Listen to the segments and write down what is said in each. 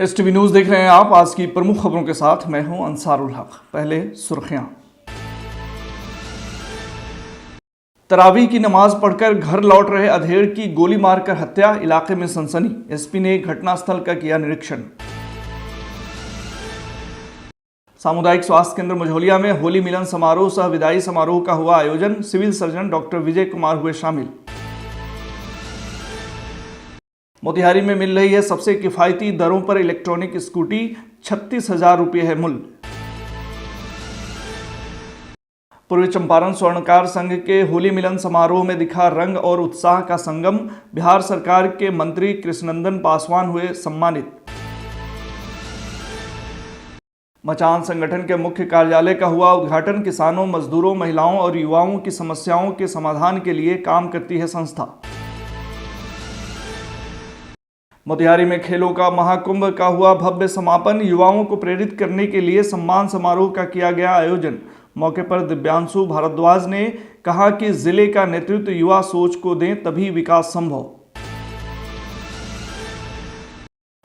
STV news देख रहे हैं आप। आज की प्रमुख खबरों के साथ मैं हूं अंसारुल हक। पहले सुर्खियां। तरावी की नमाज पढ़कर घर लौट रहे अधेड़ की गोली मारकर हत्या, इलाके में सनसनी। एसपी ने घटनास्थल का किया निरीक्षण। सामुदायिक स्वास्थ्य केंद्र मझौलिया में होली मिलन समारोह सह विदाई समारोह का हुआ आयोजन। Civil surgeon doctor Vijay Kumar हुए शामिल। मोतिहारी में मिल रही है सबसे किफायती दरों पर इलेक्ट्रॉनिक स्कूटी, 36,000 रुपये है मूल्य। पूर्वी चंपारण स्वर्णकार संघ के होली मिलन समारोह में दिखा रंग और उत्साह का संगम। बिहार सरकार के मंत्री कृष्णनंदन पासवान हुए सम्मानित। मचान संगठन के मुख्य कार्यालय का हुआ उद्घाटन। किसानों, मजदूरों, महिलाओं और युवाओं की समस्याओं के समाधान के लिए काम करती है संस्था। मोतिहारी में खेलों का महाकुंभ का हुआ भव्य समापन। युवाओं को प्रेरित करने के लिए सम्मान समारोह का किया गया आयोजन। मौके पर दिव्यांशु भारद्वाज ने कहा कि जिले का नेतृत्व युवा सोच को दें, तभी विकास संभव।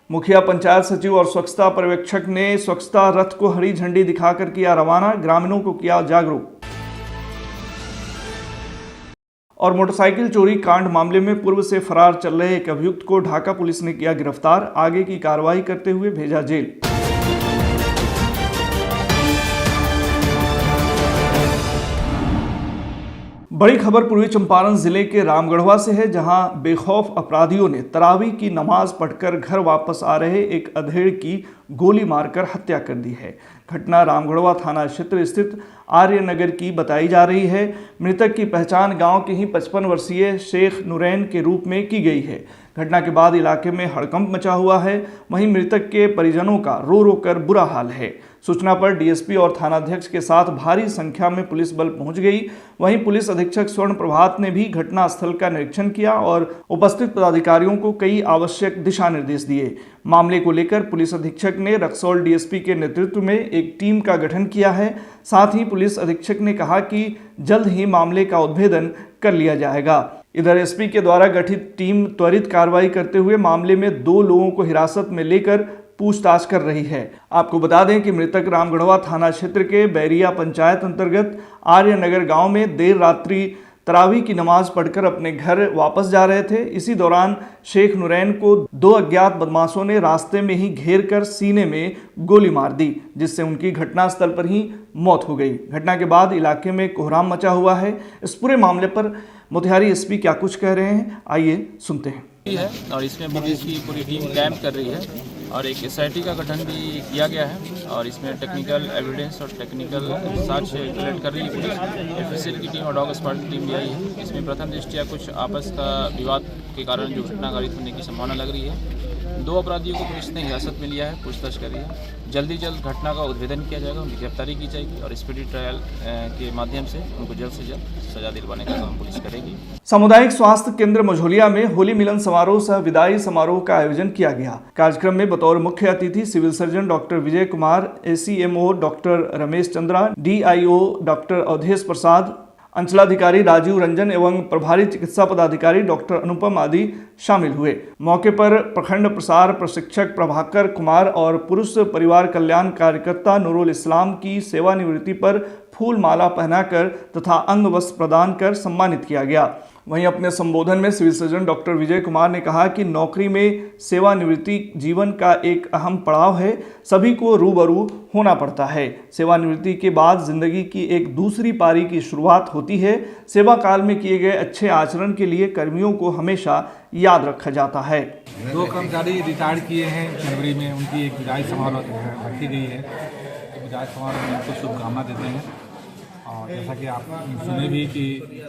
मुखिया, पंचायत सचिव और स्वच्छता पर्यवेक्षक ने स्वच्छता रथ को हरी झंडी दिखाकर किया रवाना। ग्रामीणों को किया जागरूक। और मोटरसाइकिल चोरी कांड मामले में पूर्व से फरार चल रहे एक अभियुक्त को ढाका पुलिस ने किया गिरफ्तार। आगे की कार्रवाई करते हुए भेजा जेल। बड़ी खबर पूर्वी चंपारण जिले के रामगढ़वा से है, जहां बेखौफ अपराधियों ने तरावी की नमाज पढ़कर घर वापस आ रहे एक अधेड़ की गोली मारकर हत्या कर दी है। घटना रामगढ़वा थाना क्षेत्र स्थित आर्य नगर की बताई जा रही है। मृतक की पहचान गांव के ही 55 वर्षीय शेख नुरैन के रूप में की गई है। घटना के बाद इलाके में हड़कंप मचा हुआ है। वहीं मृतक के परिजनों का रो रो कर बुरा हाल है। सूचना पर डीएसपी और थानाध्यक्ष के साथ भारी संख्या में पुलिस बल पहुंच गई। वहीं पुलिस अधीक्षक स्वर्ण प्रभात ने भी घटनास्थल का निरीक्षण किया और उपस्थित पदाधिकारियों को कई आवश्यक दिशा निर्देश दिए। मामले को लेकर पुलिस अधीक्षक ने रक्सौल डीएसपी के नेतृत्व में एक टीम का गठन किया है। साथ ही पुलिस अधीक्षक ने कहा कि जल्द ही मामले का उद्भेदन कर लिया जाएगा। इधर एसपी के द्वारा गठित टीम त्वरित कार्रवाई करते हुए मामले में 2 लोगों को हिरासत में लेकर पूछताछ कर रही है। आपको बता दें कि मृतक रामगढ़वा थाना क्षेत्र के बैरिया पंचायत अंतर्गत आर्य नगर गांव में देर रात्रि तरावी की नमाज पढ़कर अपने घर वापस जा रहे थे। इसी दौरान शेख नुरैन को 2 अज्ञात बदमाशों ने रास्ते में ही घेर कर सीने में गोली मार दी, जिससे उनकी घटनास्थल पर ही मौत हो गई। घटना के बाद इलाके में कोहराम मचा हुआ है। इस पूरे मामले पर मोतिहारी एसपी क्या कुछ कह रहे हैं, आइए सुनते हैं। और इसमें पुलिस की पूरी टीम कैंप कर रही है और एक एसआईटी का गठन भी किया गया है और इसमें टेक्निकल एविडेंस और टेक्निकल साक्ष्य कलेक्ट कर रही है पुलिस। एफएसएल की टीम और डॉग स्क्वाड की टीम भी आई है। इसमें प्रथम दृष्टया कुछ आपस का विवाद के कारण जो घटना घटित होने की संभावना लग रही है। 2 अपराधियों को पुलिस ने हिरासत में लिया है, पूछताछ कर रही है। जल्दी घटना का उद्भेदन किया जाएगा, उनकी गिरफ्तारी की जाएगी और स्पीडी ट्रायल के माध्यम से उनको जल्द से जल्द सजा दिलवाने का काम पुलिस करेगी। सामुदायिक स्वास्थ्य केंद्र मझौलिया में होली मिलन समारोह सह विदाई समारोह का आयोजन किया गया। कार्यक्रम में बतौर मुख्य अतिथि civil surgeon doctor Vijay Kumar, ACMO doctor Ramesh Chandra, DIO doctor Awadhesh Prasad, अंचलाधिकारी राजीव रंजन एवं प्रभारी चिकित्सा पदाधिकारी डॉक्टर अनुपम आदि शामिल हुए। मौके पर प्रखंड प्रसार प्रशिक्षक प्रभाकर कुमार और पुरुष परिवार कल्याण कार्यकर्ता नूरुल इस्लाम की सेवानिवृत्ति पर फूल माला पहनाकर तथा अंग वस्त्र प्रदान कर सम्मानित किया गया। वहीं अपने संबोधन में civil surgeon doctor Vijay Kumar ने कहा कि नौकरी में सेवानिवृत्ति जीवन का एक अहम पड़ाव है। सभी को रूबरू होना पड़ता है। सेवानिवृत्ति के बाद जिंदगी की एक दूसरी पारी की शुरुआत होती है। सेवा काल में किए गए अच्छे आचरण के लिए कर्मियों को हमेशा याद रखा जाता है। 2 कर्मचारी रिटायर किए हैं जनवरी में, उनकी एक विदाई समारोह रखी गई है। विदाई समारोह में उनको शुभकामना देते हैं और जैसा कि आप सुने भी कि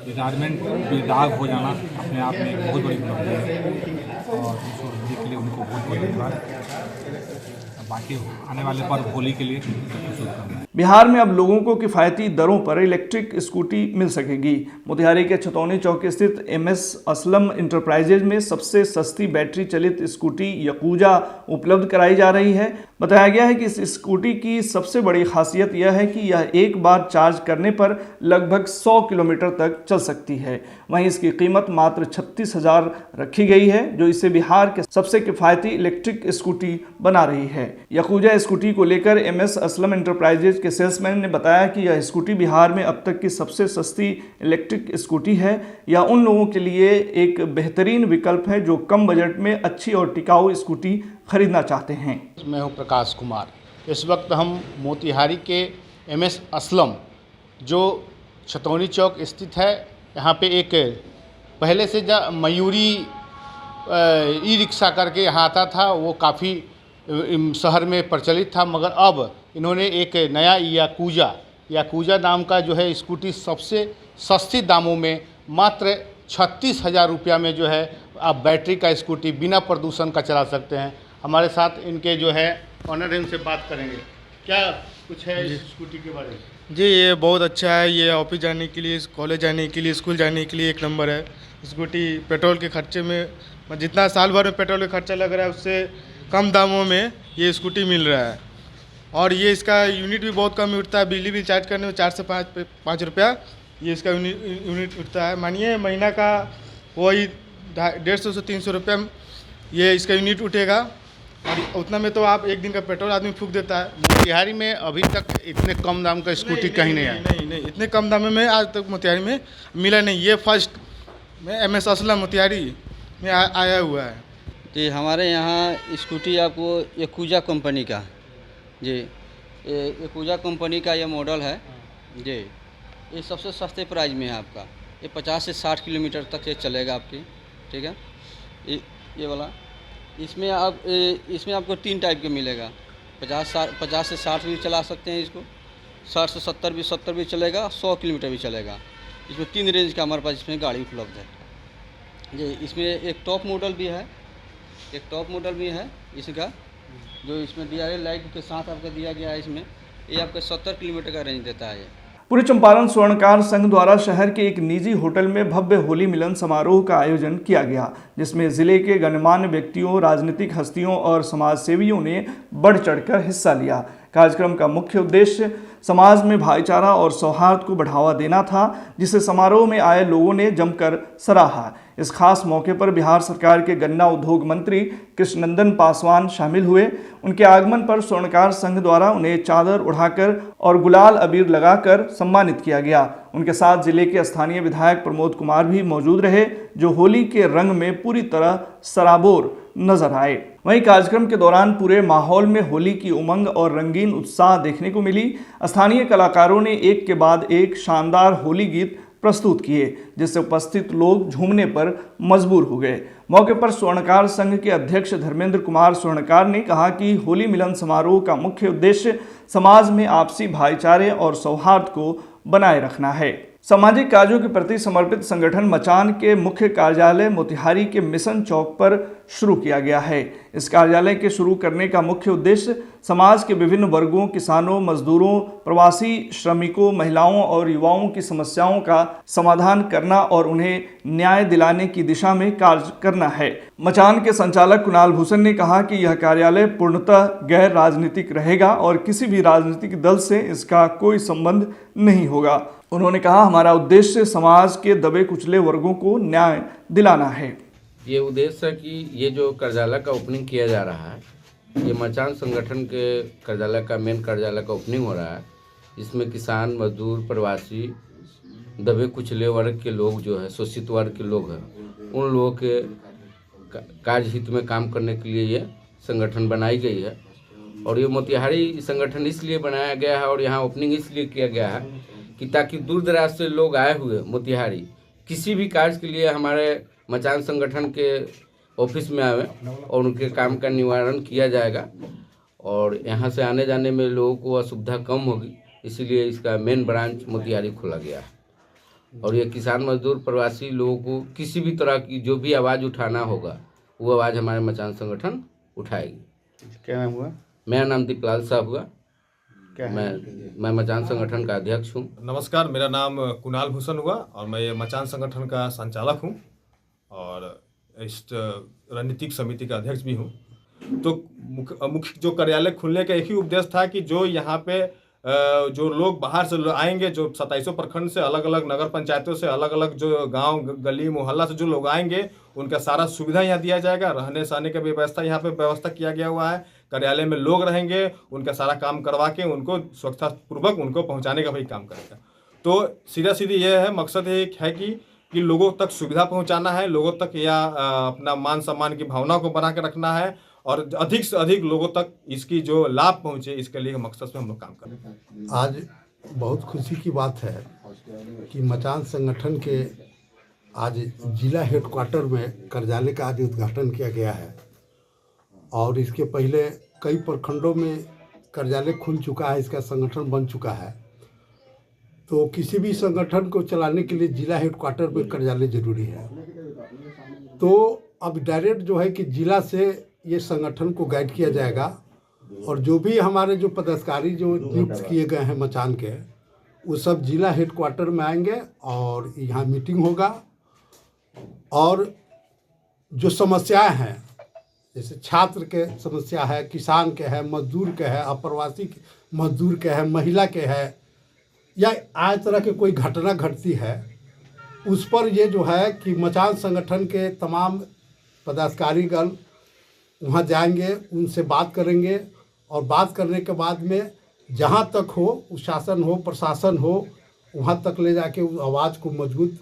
रिटायरमेंट बेदाग हो जाना अपने आप में एक बहुत बड़ी उपलब्धि है और इसके लिए उनको बहुत बहुत धन्यवाद। बाकी आने वाले पर्व होली के लिए शुभकामनाएं। बिहार में अब लोगों को किफ़ायती दरों पर इलेक्ट्रिक स्कूटी मिल सकेगी। मोतिहारी के छतौनी चौक स्थित MS असलम इंटरप्राइजेज में सबसे सस्ती बैटरी चलित स्कूटी यकूजा उपलब्ध कराई जा रही है। बताया गया है कि इस स्कूटी की सबसे बड़ी खासियत यह है कि यह एक बार चार्ज करने पर लगभग 100 किलोमीटर तक चल सकती है। वहीं इसकी कीमत मात्र 36,000 रखी गई है, जो इसे बिहार के सबसे किफ़ायती इलेक्ट्रिक स्कूटी बना रही है। यकूजा स्कूटी को लेकर MS असलम इंटरप्राइजेज के सेल्समैन ने बताया कि यह स्कूटी बिहार में अब तक की सबसे सस्ती इलेक्ट्रिक स्कूटी है। यह उन लोगों के लिए एक बेहतरीन विकल्प है जो कम बजट में अच्छी और टिकाऊ स्कूटी खरीदना चाहते हैं। मैं हूं प्रकाश कुमार। इस वक्त हम मोतिहारी के MS असलम जो छतौनी चौक स्थित है, यहाँ पे एक पहले से मयूरी ई रिक्शा करके यहाँ आता था, वो काफ़ी शहर में प्रचलित था, मगर अब इन्होंने एक नया याकूजा नाम का जो है स्कूटी सबसे सस्ती दामों में मात्र 36,000 रुपया में जो है आप बैटरी का स्कूटी बिना प्रदूषण का चला सकते हैं। हमारे साथ इनके जो है ऑनर, इनसे बात करेंगे। क्या कुछ है इस स्कूटी के बारे में? जी, ये बहुत अच्छा है। ये ऑफिस जाने के लिए, कॉलेज जाने के लिए, स्कूल जाने के लिए एक नंबर है। स्कूटी पेट्रोल के खर्चे में जितना साल भर में पेट्रोल का खर्चा लग रहा है उससे कम दामों में ये स्कूटी मिल रहा है। और ये इसका यूनिट भी बहुत कम उठता है। बिजली बिल चार्ज करने में 4 से 5 रुपया ये इसका यूनिट उठता है। मानिए महीना का वही 150 से 300 रुपया ये इसका यूनिट उठेगा, और उतना में तो आप एक दिन का पेट्रोल आदमी फूंक देता है। मोतिहारी में अभी तक इतने कम दाम का स्कूटी कहीं नहीं आया। नहीं, इतने कम दाम में आज तक मोतिहारी में मिला नहीं। ये फर्स्ट में MS असलम मोतिहारी में आया हुआ है। जी, हमारे यहाँ स्कूटी आपको यकूजा कंपनी का, जी यकूजा कंपनी का ये मॉडल है जी। ये सबसे सस्ते प्राइस में है आपका। ये 50 से 60 किलोमीटर तक ये चलेगा आपकी, ठीक है। ये वाला इसमें आपको 3 टाइप के मिलेगा। 50 से 60 भी चला सकते हैं इसको, 60 से 70 भी चलेगा, 100 किलोमीटर भी चलेगा। इसमें 3 रेंज का हमारे पास इसमें गाड़ी उपलब्ध है जी। इसमें एक टॉप मॉडल भी है, इसका जो इसमें दिया है लाइट के साथ आपका दिया गया है। इसमें ये आपका 70 किलोमीटर का रेंज देता है। पूर्वी चंपारण स्वर्णकार संघ द्वारा शहर के एक निजी होटल में भव्य होली मिलन समारोह का आयोजन किया गया, जिसमें जिले के गणमान्य व्यक्तियों, राजनीतिक हस्तियों और समाजसेवियों ने बढ़ चढ़कर हिस्सा लिया। कार्यक्रम का मुख्य उद्देश्य समाज में भाईचारा और सौहार्द को बढ़ावा देना था, जिसे समारोह में आए लोगों ने जमकर सराहा। इस खास मौके पर बिहार सरकार के गन्ना उद्योग मंत्री कृष्णनंदन पासवान शामिल हुए। उनके आगमन पर स्वर्णकार संघ द्वारा उन्हें चादर उठाकर और गुलाल अबीर लगाकर सम्मानित किया गया। उनके साथ जिले के स्थानीय विधायक प्रमोद कुमार भी मौजूद रहे, जो होली के रंग में पूरी तरह सराबोर नजर आए। वहीं कार्यक्रम के दौरान पूरे माहौल में होली की उमंग और रंगीन उत्साह देखने को मिली। स्थानीय कलाकारों ने एक के बाद एक शानदार होली गीत प्रस्तुत किए, जिससे उपस्थित लोग झूमने पर मजबूर हो गए। मौके पर स्वर्णकार संघ के अध्यक्ष धर्मेंद्र कुमार स्वर्णकार ने कहा कि होली मिलन समारोह का मुख्य उद्देश्य समाज में आपसी भाईचारे और सौहार्द को बनाए रखना है। सामाजिक कार्यों के प्रति समर्पित संगठन मचान के मुख्य कार्यालय मोतिहारी के मिशन चौक पर शुरू किया गया है। इस कार्यालय के शुरू करने का मुख्य उद्देश्य समाज के विभिन्न वर्गों, किसानों, मजदूरों, प्रवासी श्रमिकों, महिलाओं और युवाओं की समस्याओं का समाधान करना और उन्हें न्याय दिलाने की दिशा में कार्य करना है। मचान के संचालक कुणाल भूषण ने कहा कि यह कार्यालय पूर्णतः गैर राजनीतिक रहेगा और किसी भी राजनीतिक दल से इसका कोई संबंध नहीं होगा। उन्होंने कहा, हमारा उद्देश्य समाज के दबे कुचले वर्गों को न्याय दिलाना है। ये उद्देश्य है कि ये जो कार्यालय का ओपनिंग किया जा रहा है, ये मचान संगठन के कार्यालय का मेन कार्यालय का ओपनिंग हो रहा है। इसमें किसान, मजदूर, प्रवासी, दबे कुचले वर्ग के लोग जो है, शोषित वर्ग के लोग हैं, उन लोगों के कार्य हित में काम करने के लिए ये संगठन बनाई गई है। और ये मोतिहारी संगठन इसलिए बनाया गया है और यहाँ ओपनिंग इसलिए किया गया है कि ताकि दूर दराज से लोग आए हुए मोतिहारी किसी भी कार्य के लिए हमारे मचान संगठन के ऑफिस में आवे और उनके काम का निवारण किया जाएगा और यहाँ से आने जाने में लोगों को असुविधा कम होगी। इसीलिए इसका मेन ब्रांच मोतिहारी खोला गया है। और ये किसान, मजदूर, प्रवासी लोगों को किसी भी तरह की जो भी आवाज़ उठाना होगा, वो आवाज़ हमारे मचान संगठन उठाएगी। क्या नाम हुआ? मेरा नाम दीपलाल साहब हुआ। मैं मचान संगठन का अध्यक्ष हूँ। नमस्कार, मेरा नाम कुणाल भूषण हुआ और मैं ये मचान संगठन का संचालक हूँ और इस रणनीतिक समिति का अध्यक्ष भी हूँ। तो मुख्य जो कार्यालय खुलने का एक ही उद्देश्य था कि जो यहाँ पे जो लोग बाहर से आएंगे, जो 27 प्रखंड से अलग अलग नगर पंचायतों से अलग अलग जो गांव गली मोहल्ला से जो लोग आएंगे, उनका सारा सुविधा यहाँ दिया जाएगा। रहने सहने का व्यवस्था यहाँ पे व्यवस्था किया गया हुआ है। कार्यालय में लोग रहेंगे, उनका सारा काम करवा के उनको स्वच्छतापूर्वक उनको पहुँचाने का भी काम करेगा। तो सीधा सीधी ये है, मकसद ये है कि लोगों तक सुविधा पहुँचाना है, लोगों तक या अपना मान सम्मान की भावना को बना के रखना है और अधिक से अधिक लोगों तक इसकी जो लाभ पहुँचे, इसके लिए मकसद से हम लोग काम कर रहे हैं। आज बहुत खुशी की बात है कि मचान संगठन के आज जिला हेडक्वार्टर में कार्यालय का आज उद्घाटन किया गया है और इसके पहले कई प्रखंडों में कार्यालय खुल चुका है, इसका संगठन बन चुका है। तो किसी भी संगठन को चलाने के लिए जिला हेडक्वार्टर में कार्यालय जरूरी है। तो अब डायरेक्ट जो है कि जिला से ये संगठन को गाइड किया जाएगा और जो भी हमारे जो पदाधिकारी जो नियुक्त किए गए हैं मचान के, वो सब जिला हेडक्वार्टर में आएंगे और यहाँ मीटिंग होगा और जो समस्याएं हैं, जैसे छात्र के समस्या है, किसान के है, मजदूर के है, अप्रवासी मजदूर के है, महिला के है, या आज तरह के कोई घटना घटती है, उस पर ये जो है कि मचान संगठन के तमाम पदाधिकारीगण वहाँ जाएंगे, उनसे बात करेंगे और बात करने के बाद में जहाँ तक हो, शासन हो, प्रशासन हो, वहाँ तक ले जाके उस आवाज़ को मजबूत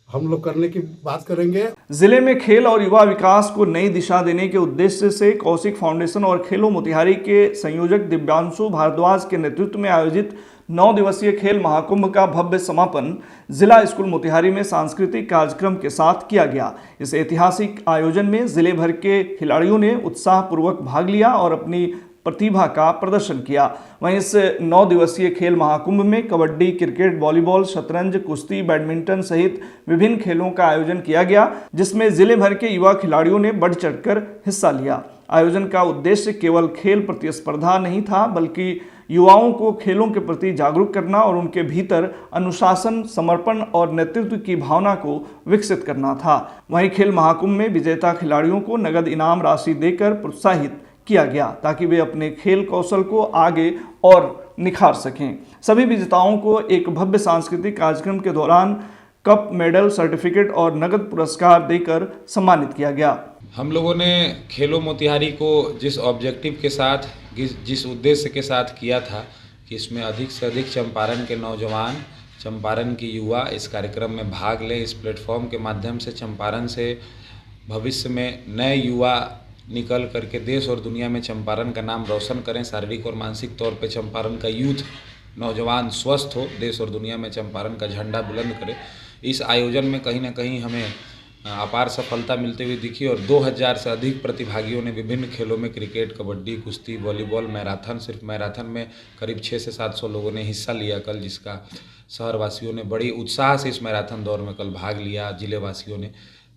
हम लोग करने की बात करेंगे। जिले में खेल और युवा विकास को नई दिशा देने के उद्देश्य से कौशिक फाउंडेशन और खेलो मोतिहारी के संयोजक दिव्यांशु भारद्वाज के नेतृत्व में आयोजित 9 दिवसीय खेल महाकुंभ का भव्य समापन जिला स्कूल मोतिहारी में सांस्कृतिक कार्यक्रम के साथ किया गया। इस ऐतिहासिक आयोजन में जिले भर के खिलाड़ियों ने उत्साहपूर्वक भाग लिया और अपनी प्रतिभा का प्रदर्शन किया। वहीं इस 9 दिवसीय खेल महाकुंभ में कबड्डी, क्रिकेट, वॉलीबॉल, शतरंज, कुश्ती, बैडमिंटन सहित विभिन्न खेलों का आयोजन किया गया, जिसमें जिले भर के युवा खिलाड़ियों ने बढ़ चढ़कर हिस्सा लिया। आयोजन का उद्देश्य केवल खेल प्रतिस्पर्धा नहीं था, बल्कि युवाओं को खेलों के प्रति जागरूक करना और उनके भीतर अनुशासन, समर्पण और नेतृत्व की भावना को विकसित करना था। वहीं खेल महाकुंभ में विजेता खिलाड़ियों को नगद इनाम राशि देकर प्रोत्साहित किया गया ताकि वे अपने खेल कौशल को आगे और निखार सकें। सभी विजेताओं को एक भव्य सांस्कृतिक कार्यक्रम के दौरान कप, मेडल, सर्टिफिकेट और नगद पुरस्कार देकर सम्मानित किया गया। हम लोगों ने खेलो मोतिहारी को जिस ऑब्जेक्टिव के साथ, जिस उद्देश्य के साथ किया था कि इसमें अधिक से अधिक चंपारण के नौजवान, चंपारण की युवा इस कार्यक्रम में भाग लें, इस प्लेटफॉर्म के माध्यम से चंपारण से भविष्य में नए युवा निकल करके देश और दुनिया में चंपारण का नाम रोशन करें, शारीरिक और मानसिक तौर पे चंपारण का यूथ नौजवान स्वस्थ हो, देश और दुनिया में चंपारण का झंडा बुलंद करे। इस आयोजन में कहीं ना कहीं हमें अपार सफलता मिलती हुई दिखी और 2000 से अधिक प्रतिभागियों ने विभिन्न खेलों में क्रिकेट, कबड्डी, कुश्ती, वॉलीबॉल, मैराथन, सिर्फ मैराथन में करीब 600 से 700 लोगों ने हिस्सा लिया कल, जिसका शहरवासियों ने बड़ी उत्साह से इस मैराथन दौड़ में कल भाग लिया, जिले वासियों ने।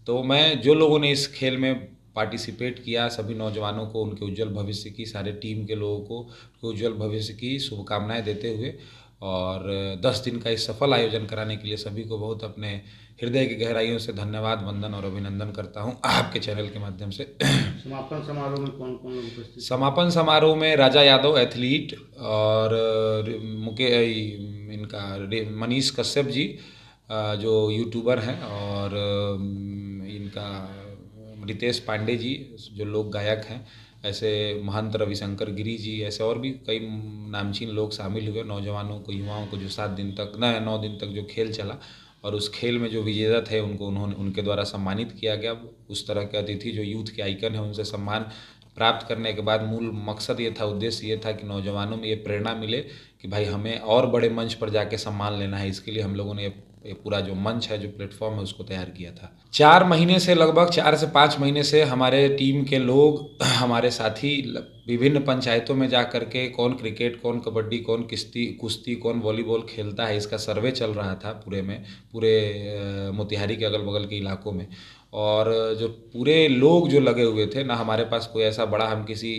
तो मैं जो लोगों ने इस खेल में पार्टिसिपेट किया, सभी नौजवानों को उनके उज्जवल भविष्य की, सारे टीम के लोगों को उज्जवल भविष्य की शुभकामनाएं देते हुए और 10 दिन का इस सफल आयोजन कराने के लिए सभी को बहुत अपने हृदय की गहराइयों से धन्यवाद, वंदन और अभिनंदन करता हूं आपके चैनल के माध्यम से। समापन समारोह में कौन कौन लोग उपस्थित? समापन समारोह में राजा यादव एथलीट और मनीष कश्यप जी जो यूट्यूबर हैं, और इनका रितेश पांडे जी जो लोक गायक हैं, ऐसे महंत रविशंकर गिरी जी, ऐसे और भी कई नामचीन लोग शामिल हुए। नौजवानों को, युवाओं को जो 9 दिन तक जो खेल चला और उस खेल में जो विजेता थे उनके द्वारा सम्मानित किया गया। उस तरह के अतिथि जो यूथ के आइकन हैं उनसे सम्मान प्राप्त करने के बाद मूल मकसद ये था, उद्देश्य ये था कि नौजवानों में ये प्रेरणा मिले कि भाई हमें और बड़े मंच पर जाके सम्मान लेना है। इसके लिए हम लोगों ने ये पूरा जो मंच है, जो प्लेटफॉर्म है, उसको तैयार किया था। 4 महीने से, लगभग 4 से 5 महीने से हमारे टीम के लोग, हमारे साथी विभिन्न पंचायतों में जा कर के कौन क्रिकेट, कौन कबड्डी, कौन कुश्ती, कौन वॉलीबॉल खेलता है, इसका सर्वे चल रहा था पूरे मोतिहारी के अगल बगल के इलाकों में। और जो पूरे लोग जो लगे हुए थे ना, हमारे पास कोई ऐसा बड़ा हम किसी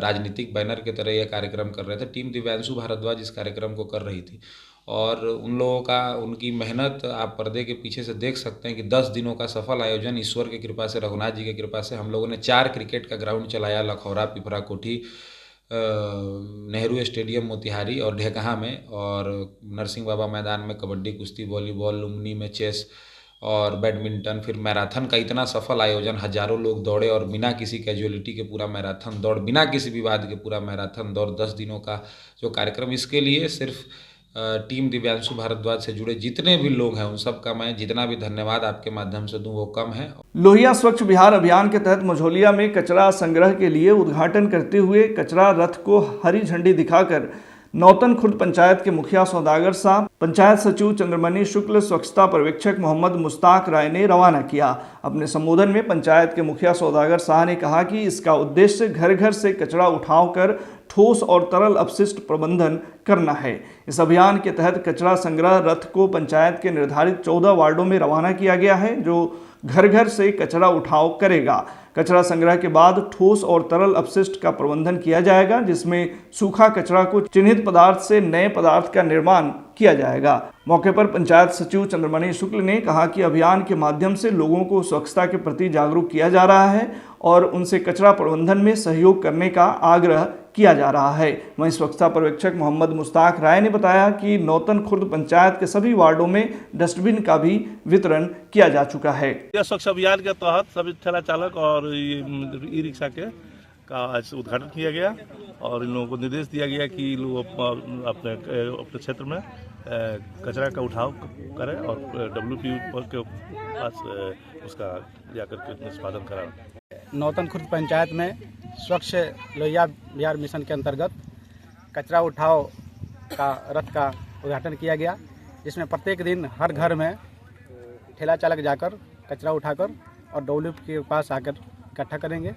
राजनीतिक बैनर के तरह यह कार्यक्रम कर रहे थे। टीम दिव्यांशु भारद्वाज इस कार्यक्रम को कर रही थी और उन लोगों का, उनकी मेहनत आप पर्दे के पीछे से देख सकते हैं कि 10 दिनों का सफल आयोजन ईश्वर की कृपा से, रघुनाथ जी की कृपा से हम लोगों ने 4 क्रिकेट का ग्राउंड चलाया, लखौरा, पिपरा कोठी, नेहरू स्टेडियम मोतिहारी और ढेकहा में, और नरसिंह बाबा मैदान में कबड्डी, कुश्ती, वॉलीबॉल, लुम्बिनी में चेस और बैडमिंटन, फिर मैराथन का इतना सफल आयोजन, हजारों लोग दौड़े और बिना किसी कैजुअलिटी के पूरा मैराथन दौड़, बिना किसी विवाद के पूरा मैराथन दौड़, 10 दिनों का जो कार्यक्रम। इसके लिए सिर्फ टीम दिव्यांशु भारद्वाज से जुड़े जितने भी लोग हैं उन सब का मैं जितना भी धन्यवाद आपके माध्यम से दूं वो कम है। लोहिया स्वच्छ बिहार अभियान के तहत मझौलिया में कचरा संग्रह के लिए उद्घाटन करते हुए कचरा रथ को हरी झंडी दिखाकर नौतन खुर्द पंचायत के मुखिया सौदागर साहब, पंचायत सचिव चंद्रमणि शुक्ल, स्वच्छता पर्यवेक्षक मोहम्मद मुश्ताक राय ने रवाना किया। अपने संबोधन में पंचायत के मुखिया सौदागर साहब ने कहा कि इसका उद्देश्य घर घर से कचरा उठाव कर ठोस और तरल अपशिष्ट प्रबंधन करना है। इस अभियान के तहत कचरा संग्रह रथ को पंचायत के निर्धारित 14 वार्डों में रवाना किया गया है, जो घर घर से कचरा उठाव करेगा। कचरा संग्रह के बाद ठोस और तरल अपशिष्ट का प्रबंधन किया जाएगा, जिसमें सूखा कचरा को चिन्हित पदार्थ से नए पदार्थ का निर्माण किया जाएगा। मौके पर पंचायत सचिव चंद्रमणि शुक्ल ने कहा कि अभियान के माध्यम से लोगों को स्वच्छता के प्रति जागरूक किया जा रहा है और उनसे कचरा प्रबंधन में सहयोग करने का आग्रह किया जा रहा है। वहीं स्वच्छता पर्यवेक्षक मोहम्मद मुश्ताक राय ने बताया कि नौतन खुर्द पंचायत के सभी वार्डों में डस्टबिन का भी वितरण किया जा चुका है। यह स्वच्छ अभियान के तहत सभी ठेला चालक और ई रिक्शा का आज उद्घाटन किया गया और इन लोगों को निर्देश दिया गया कि लोग अपने क्षेत्र में कचरा का उठाव करें और WPU के पास उसका जाकर के निष्पादन कराएं। नौतन खुर्द पंचायत में स्वच्छ लोहिया बिहार मिशन के अंतर्गत कचरा उठाव का रथ का उद्घाटन किया गया, जिसमें प्रत्येक दिन हर घर में ठेला चालक जाकर कचरा उठाकर और WPU के पास आकर इकट्ठा करेंगे।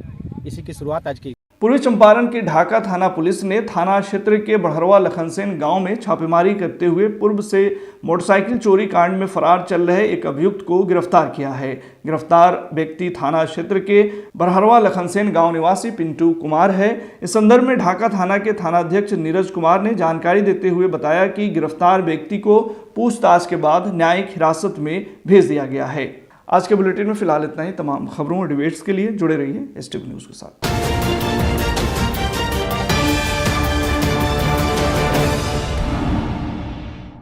इसी की शुरुआत आज की। पूर्वी चंपारण के ढाका थाना पुलिस ने थाना क्षेत्र के बड़हरवा लखनसेन गांव में छापेमारी करते हुए पूर्व से मोटरसाइकिल चोरी कांड में फरार चल रहे एक अभियुक्त को गिरफ्तार किया है। गिरफ्तार व्यक्ति थाना क्षेत्र के बड़हरवा लखनसेन गांव निवासी पिंटू कुमार है। इस संदर्भ में ढाका थाना के थानाध्यक्ष नीरज कुमार ने जानकारी देते हुए बताया कि गिरफ्तार व्यक्ति को पूछताछ के बाद न्यायिक हिरासत में भेज दिया गया है। आज के बुलेटिन में फिलहाल इतना ही। तमाम खबरों और डिबेट्स के लिए जुड़े रहिए STV न्यूज़ के साथ।